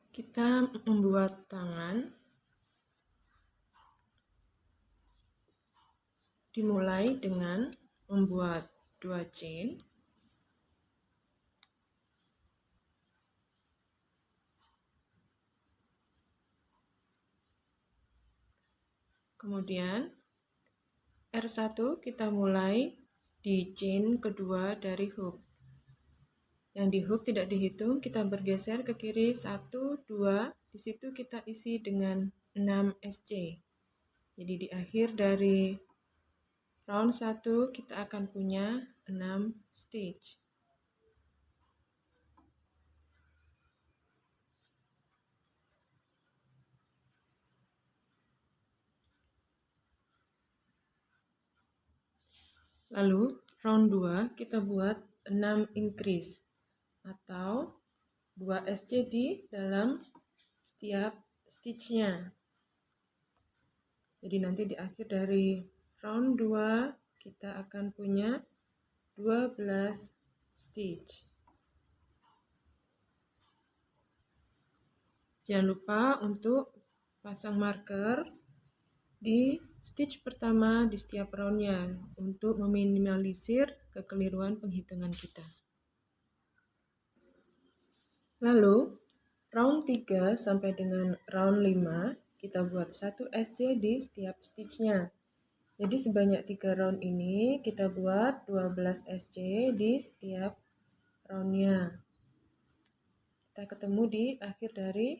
Kita membuat tangan, dimulai dengan membuat 2 chain, kemudian R1 kita mulai di chain kedua dari hook. Yang di hook tidak dihitung, kita bergeser ke kiri 1, 2, di situ kita isi dengan 6 SC. Jadi di akhir dari round 1 kita akan punya 6 stitch. Lalu round 2 kita buat 6 increase atau 2 SC di dalam setiap stitchnya. Jadi nanti di akhir dari round 2 kita akan punya 12 stitch. Jangan lupa untuk pasang marker di stitch pertama di setiap roundnya untuk meminimalisir kekeliruan penghitungan kita. Lalu round 3 sampai dengan round 5 kita buat 1 SC di setiap stitchnya. Jadi sebanyak 3 round ini kita buat 12 SC di setiap roundnya. Kita ketemu di akhir dari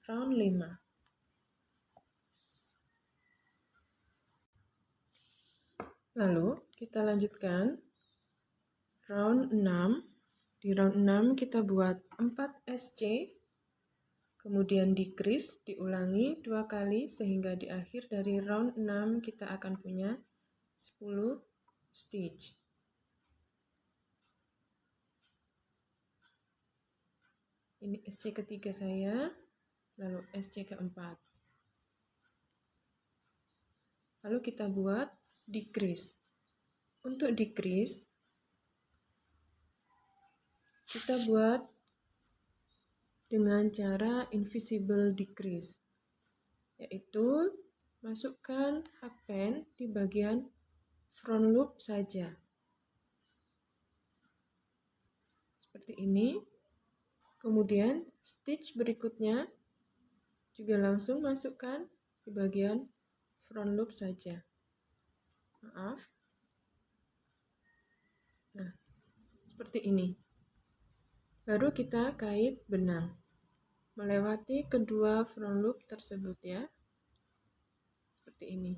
round 5. Lalu kita lanjutkan round 6. Di round 6 kita buat 4 SC, kemudian decrease, diulangi 2 kali sehingga di akhir dari round 6 kita akan punya 10 stitch. Ini SC ketiga saya, lalu SC keempat. Lalu kita buat decrease. Untuk decrease, kita buat dengan cara invisible decrease, yaitu masukkan hakpen di bagian front loop saja. Seperti ini. Kemudian stitch berikutnya juga langsung masukkan di bagian front loop saja. Maaf. Nah, seperti ini. Baru kita kait benang melewati kedua front loop tersebut ya. Seperti ini.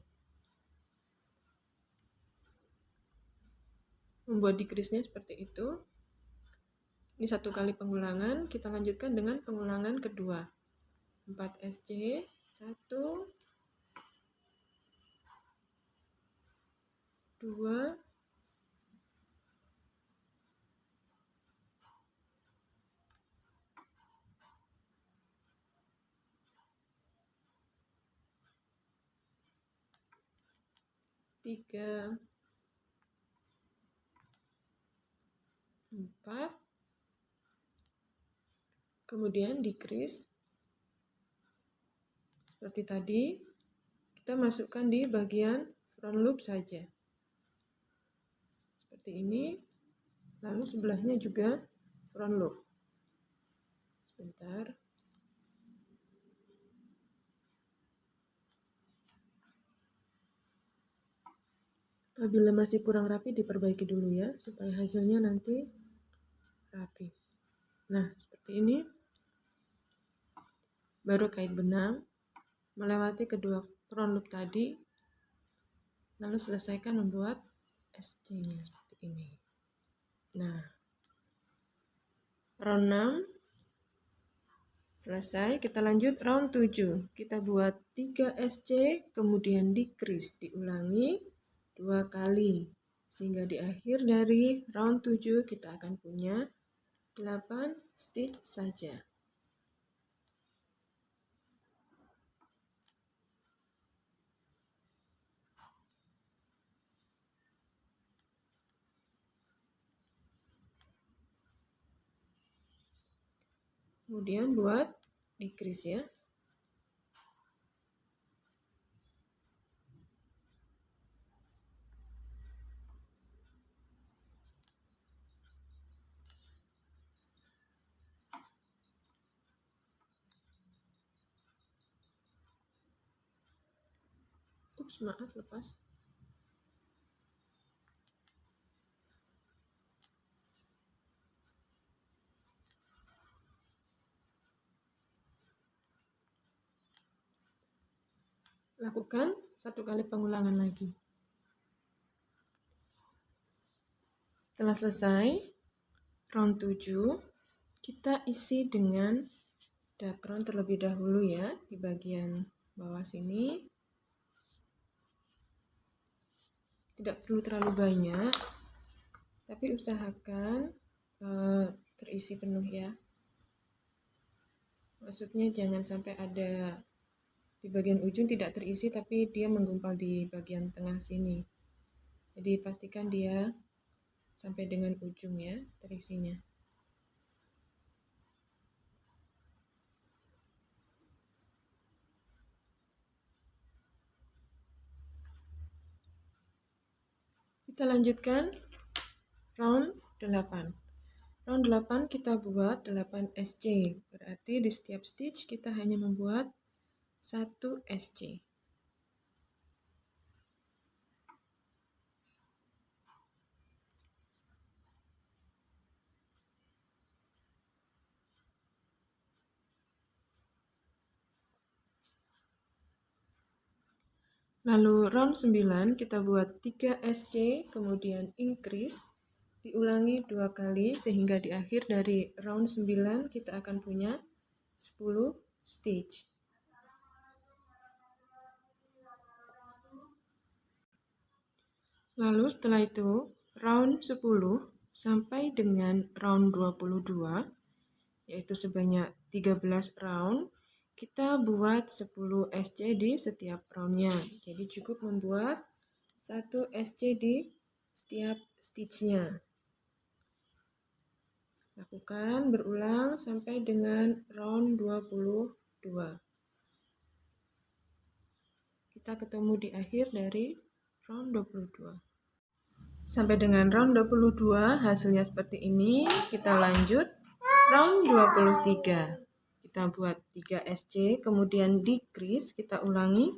Membuat decrease-nya seperti itu. Ini 1 kali pengulangan, kita lanjutkan dengan pengulangan kedua. 4 SC, 1, 2, 3, 4, kemudian decrease. Seperti tadi, kita masukkan di bagian front loop saja. Seperti ini, lalu sebelahnya juga front loop. Sebentar. Apabila masih kurang rapi, diperbaiki dulu ya, supaya hasilnya nanti rapi. Nah, seperti ini. Baru kait benang, melewati kedua front loop tadi, lalu selesaikan membuat SC-nya seperti ini. Nah, round 6 selesai, kita lanjut round 7. Kita buat 3 SC, kemudian decrease, diulangi 2 kali. Sehingga di akhir dari round 7 kita akan punya 8 stitch saja. Kemudian buat decrease ya. Ups, maaf lepas. Lakukan 1 kali pengulangan lagi. Setelah selesai, round 7, kita isi dengan dakron terlebih dahulu ya, di bagian bawah sini. Tidak perlu terlalu banyak, tapi usahakan terisi penuh ya. Maksudnya jangan sampai ada di bagian ujung tidak terisi tapi dia menggumpal di bagian tengah sini. Jadi pastikan dia sampai dengan ujung ya terisinya. Kita lanjutkan round 8. Round 8 kita buat 8 SC. Berarti di setiap stitch kita hanya membuat 1 SC. Lalu round 9 kita buat 3 SC, kemudian increase, diulangi 2 kali sehingga di akhir dari round 9 kita akan punya 10 stitch. Lalu setelah itu round 10 sampai dengan round 22, yaitu sebanyak 13 round, kita buat 10 SC di setiap roundnya. Jadi cukup membuat 1 SC di setiap stitchnya. Lakukan berulang sampai dengan round 22. Kita ketemu di akhir dari round 22. Sampai dengan round 22 hasilnya seperti ini. Kita lanjut round 23. Kita buat 3 SC, kemudian decrease, kita ulangi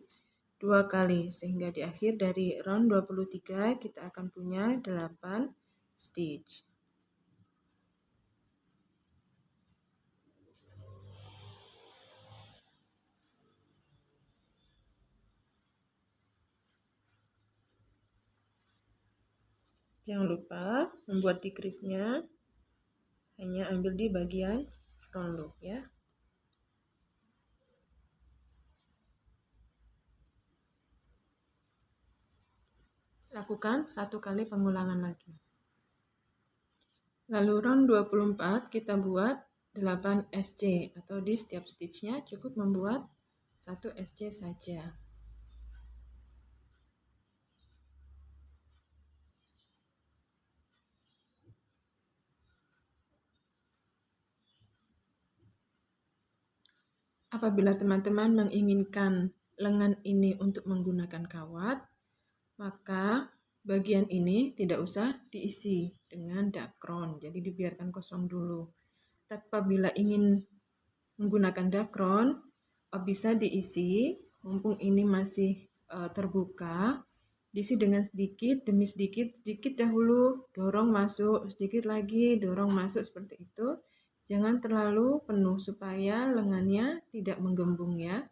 2 kali sehingga di akhir dari round 23 kita akan punya 8 stitch. Jangan lupa membuat decrease-nya hanya ambil di bagian front loop ya. Lakukan 1 kali pengulangan lagi. Lalu round 24 kita buat 8 SC atau di setiap stitchnya cukup membuat 1 SC saja. Apabila teman-teman menginginkan lengan ini untuk menggunakan kawat, maka bagian ini tidak usah diisi dengan dakron, jadi dibiarkan kosong dulu. Tapi apabila ingin menggunakan dakron, bisa diisi, mumpung ini masih terbuka, diisi dengan sedikit demi sedikit, sedikit dahulu, dorong masuk, sedikit lagi, dorong masuk seperti itu. Jangan terlalu penuh supaya lengannya tidak menggembung ya.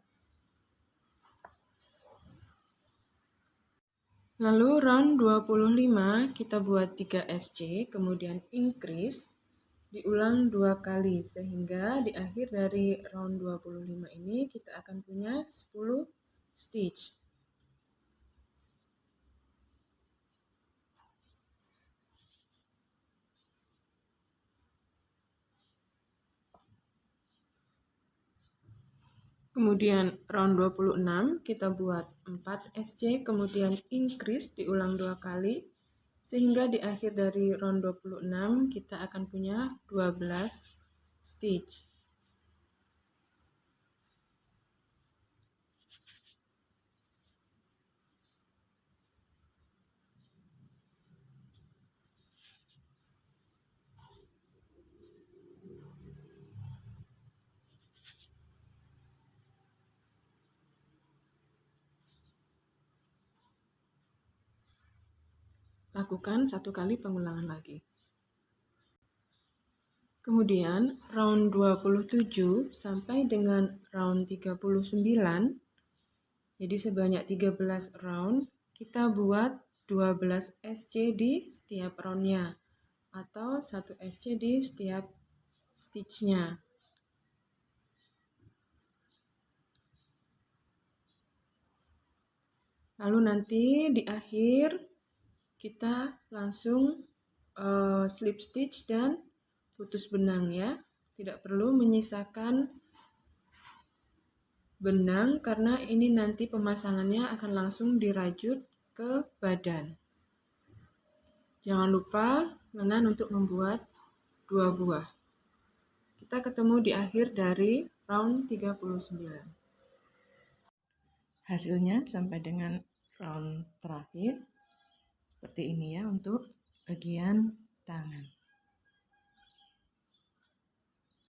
Lalu round 25 kita buat 3 SC, kemudian increase, diulang 2 kali sehingga di akhir dari round 25 ini kita akan punya 10 stitch. Kemudian round 26 kita buat 4 SC, kemudian increase diulang 2 kali sehingga di akhir dari round 26 kita akan punya 12 stitch. lakukan 1 kali pengulangan lagi. Kemudian round 27 sampai dengan round 39, jadi sebanyak 13 round, kita buat 12 SC di setiap roundnya, atau 1 SC di setiap stitchnya. Lalu nanti di akhir kita langsung slip stitch dan putus benang ya. Tidak perlu menyisakan benang karena ini nanti pemasangannya akan langsung dirajut ke badan. Jangan lupa lengan untuk membuat 2 buah. Kita ketemu di akhir dari round 39. Hasilnya sampai dengan round terakhir seperti ini ya untuk bagian tangan.